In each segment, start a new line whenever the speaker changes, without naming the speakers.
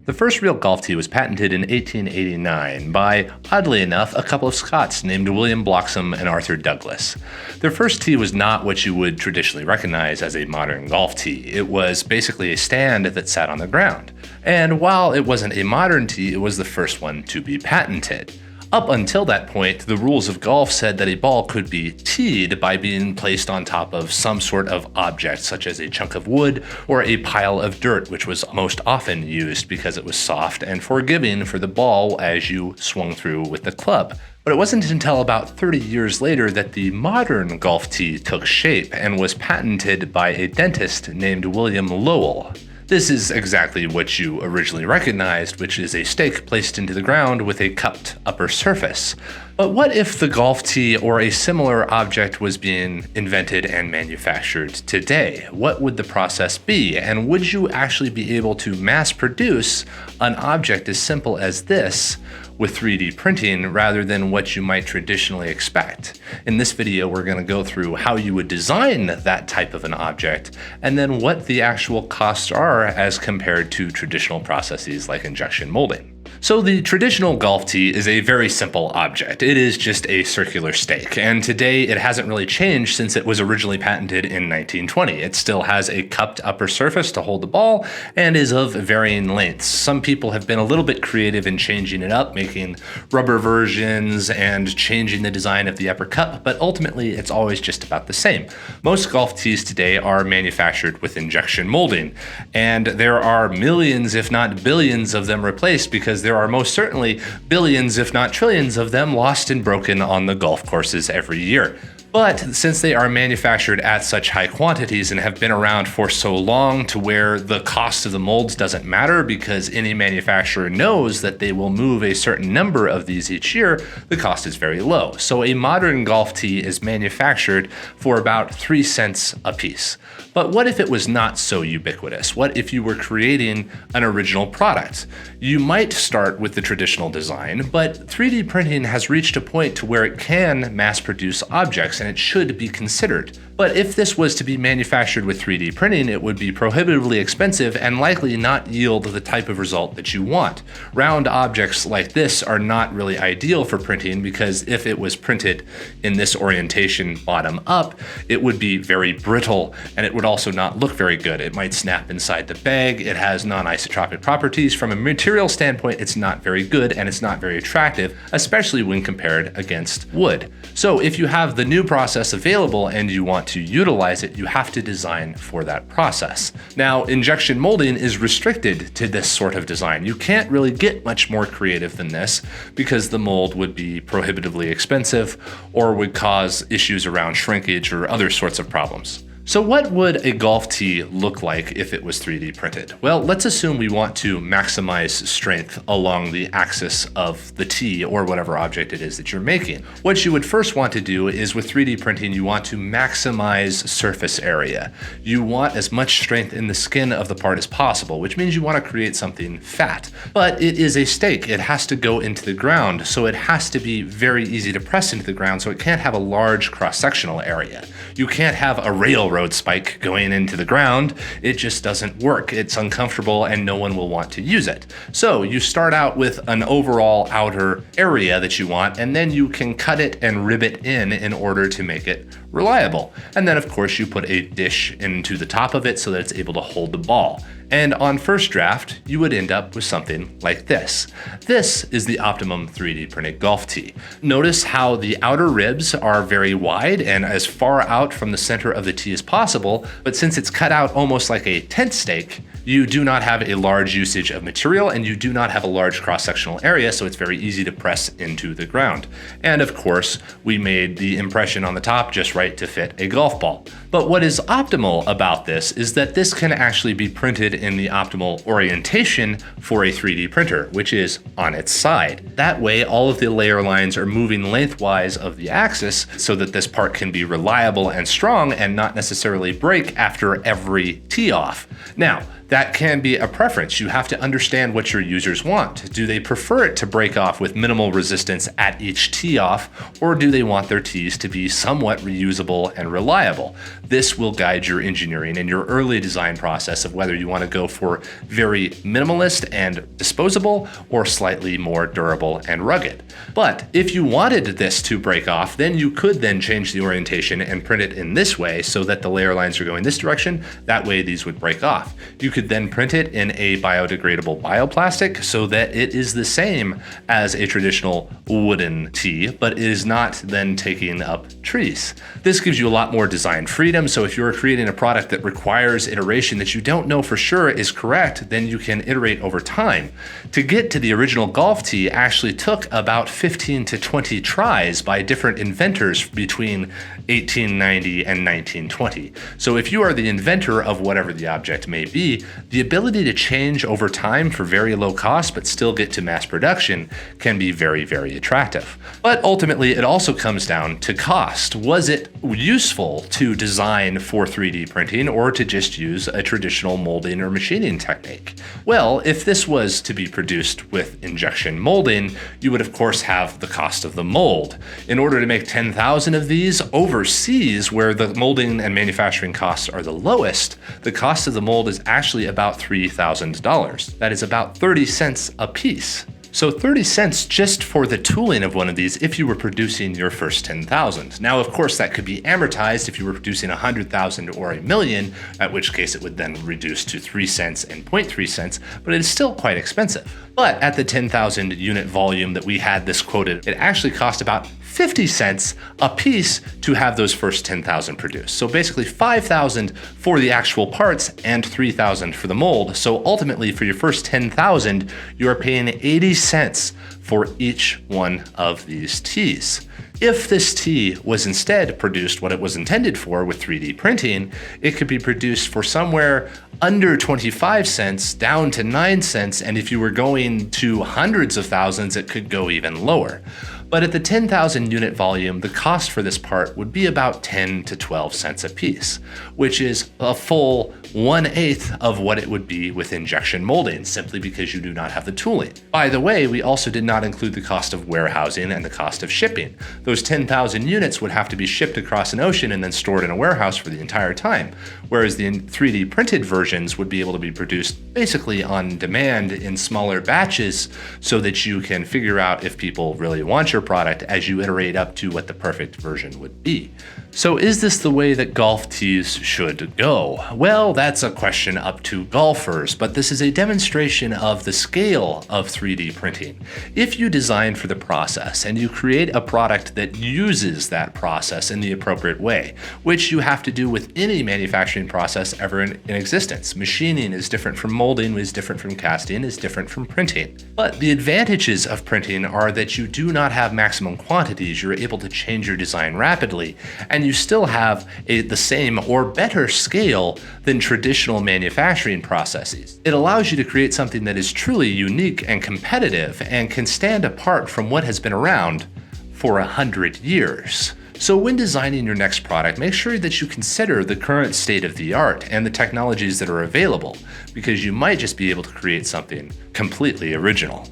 The first real golf tee was patented in 1889 by, oddly enough, a couple of Scots named William Bloxham and Arthur Douglas. Their first tee was not what you would traditionally recognize as a modern golf tee. It was basically a stand that sat on the ground. And while it wasn't a modern tee, it was the first one to be patented. Up until that point, the rules of golf said that a ball could be teed by being placed on top of some sort of object, such as a chunk of wood or a pile of dirt, which was most often used because it was soft and forgiving for the ball as you swung through with the club. But it wasn't until about 30 years later that the modern golf tee took shape and was patented by a dentist named William Lowell. This is exactly what you originally recognized, which is a stake placed into the ground with a cupped upper surface. But what if the golf tee or a similar object was being invented and manufactured today? What would the process be? And would you actually be able to mass produce an object as simple as this with 3D printing rather than what you might traditionally expect? In this video, we're going to go through how you would design that type of an object and then what the actual costs are as compared to traditional processes like injection molding. So the traditional golf tee is a very simple object. It is just a circular stake, and today it hasn't really changed since it was originally patented in 1920. It still has a cupped upper surface to hold the ball and is of varying lengths. Some people have been a little bit creative in changing it up, making rubber versions and changing the design of the upper cup, but ultimately it's always just about the same. Most golf tees today are manufactured with injection molding, and there are millions, if not billions, of them replaced because there are most certainly billions, if not trillions, of them lost and broken on the golf courses every year. But since they are manufactured at such high quantities and have been around for so long to where the cost of the molds doesn't matter because any manufacturer knows that they will move a certain number of these each year, the cost is very low. So a modern golf tee is manufactured for about 3 cents a piece. But what if it was not so ubiquitous? What if you were creating an original product? You might start with the traditional design, but 3D printing has reached a point to where it can mass produce objects, and it should be considered. But if this was to be manufactured with 3D printing, it would be prohibitively expensive and likely not yield the type of result that you want. Round objects like this are not really ideal for printing because if it was printed in this orientation bottom up, it would be very brittle and it would also not look very good. It might snap inside the bag. It has non-isotropic properties. From a material standpoint, it's not very good and it's not very attractive, especially when compared against wood. So if you have the new process available and you want to utilize it, you have to design for that process. Now, injection molding is restricted to this sort of design. You can't really get much more creative than this because the mold would be prohibitively expensive or would cause issues around shrinkage or other sorts of problems. So what would a golf tee look like if it was 3D printed? Well, let's assume we want to maximize strength along the axis of the tee or whatever object it is that you're making. What you would first want to do is with 3D printing, you want to maximize surface area. You want as much strength in the skin of the part as possible, which means you want to create something fat. But it is a stake. It has to go into the ground, so it has to be very easy to press into the ground, so it can't have a large cross-sectional area. You can't have a railroad spike going into the ground. It just doesn't work. It's uncomfortable and no one will want to use it. So you start out with an overall outer area that you want, and then you can cut it and rib it in order to make it reliable. And then of course you put a dish into the top of it so that it's able to hold the ball. And on first draft, you would end up with something like this. This is the optimum 3D printed golf tee. Notice how the outer ribs are very wide and as far out from the center of the tee as possible, but since it's cut out almost like a tent stake, you do not have a large usage of material and you do not have a large cross-sectional area, so it's very easy to press into the ground. And of course, we made the impression on the top just right to fit a golf ball. But what is optimal about this is that this can actually be printed in the optimal orientation for a 3D printer, which is on its side. That way, all of the layer lines are moving lengthwise of the axis so that this part can be reliable and strong and not necessarily break after every tee off. Now, That can be a preference. You have to understand what your users want. Do they prefer it to break off with minimal resistance at each tee off, or do they want their tees to be somewhat reusable and reliable? This will guide your engineering and your early design process of whether you want to go for very minimalist and disposable or slightly more durable and rugged. But if you wanted this to break off, then you could then change the orientation and print it in this way so that the layer lines are going this direction. That way these would break off. You could then print it in a biodegradable bioplastic so that it is the same as a traditional wooden tee, but it is not then taking up trees. This gives you a lot more design freedom. So if you're creating a product that requires iteration that you don't know for sure is correct, then you can iterate over time. To get to the original golf tee actually took about 15 to 20 tries by different inventors between 1890 and 1920. So if you are the inventor of whatever the object may be, the ability to change over time for very low cost but still get to mass production can be very, very attractive. But ultimately, it also comes down to cost. Was it useful to design for 3D printing or to just use a traditional molding or machining technique? Well, if this was to be produced with injection molding, you would of course have the cost of the mold. In order to make 10,000 of these overseas, where the molding and manufacturing costs are the lowest, the cost of the mold is actually about $3,000. That is about 30 cents a piece. So 30 cents just for the tooling of one of these if you were producing your first 10,000. Now, of course, that could be amortized if you were producing 100,000 or a million, at which case it would then reduce to 3 cents and 0.3 cents, but it is still quite expensive. But at the 10,000 unit volume that we had this quoted, it actually cost about 50 cents a piece to have those first 10,000 produced. So basically 5,000 for the actual parts and 3,000 for the mold. So ultimately for your first 10,000, you are paying 80 cents for each one of these tees. If this tee was instead produced what it was intended for with 3D printing, it could be produced for somewhere under 25 cents down to 9 cents, and if you were going to hundreds of thousands, it could go even lower. But at the 10,000 unit volume, the cost for this part would be about 10 to 12 cents a piece, which is a full 1/8 of what it would be with injection molding, simply because you do not have the tooling. By the way, we also did not include the cost of warehousing and the cost of shipping. Those 10,000 units would have to be shipped across an ocean and then stored in a warehouse for the entire time, whereas the 3D printed versions would be able to be produced basically on demand in smaller batches so that you can figure out if people really want your product as you iterate up to what the perfect version would be. So is this the way that golf tees should go? Well, that's a question up to golfers, but this is a demonstration of the scale of 3D printing. If you design for the process and you create a product that uses that process in the appropriate way, which you have to do with any manufacturing process ever in existence. Machining is different from molding, is different from casting, is different from printing. But the advantages of printing are that you do not have maximum quantities. You're able to change your design rapidly, and you still have the same or better scale than traditional manufacturing processes. It allows you to create something that is truly unique and competitive and can stand apart from what has been around for 100 years. So when designing your next product, make sure that you consider the current state of the art and the technologies that are available, because you might just be able to create something completely original.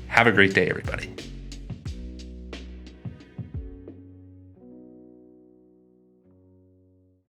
Have a great day, everybody.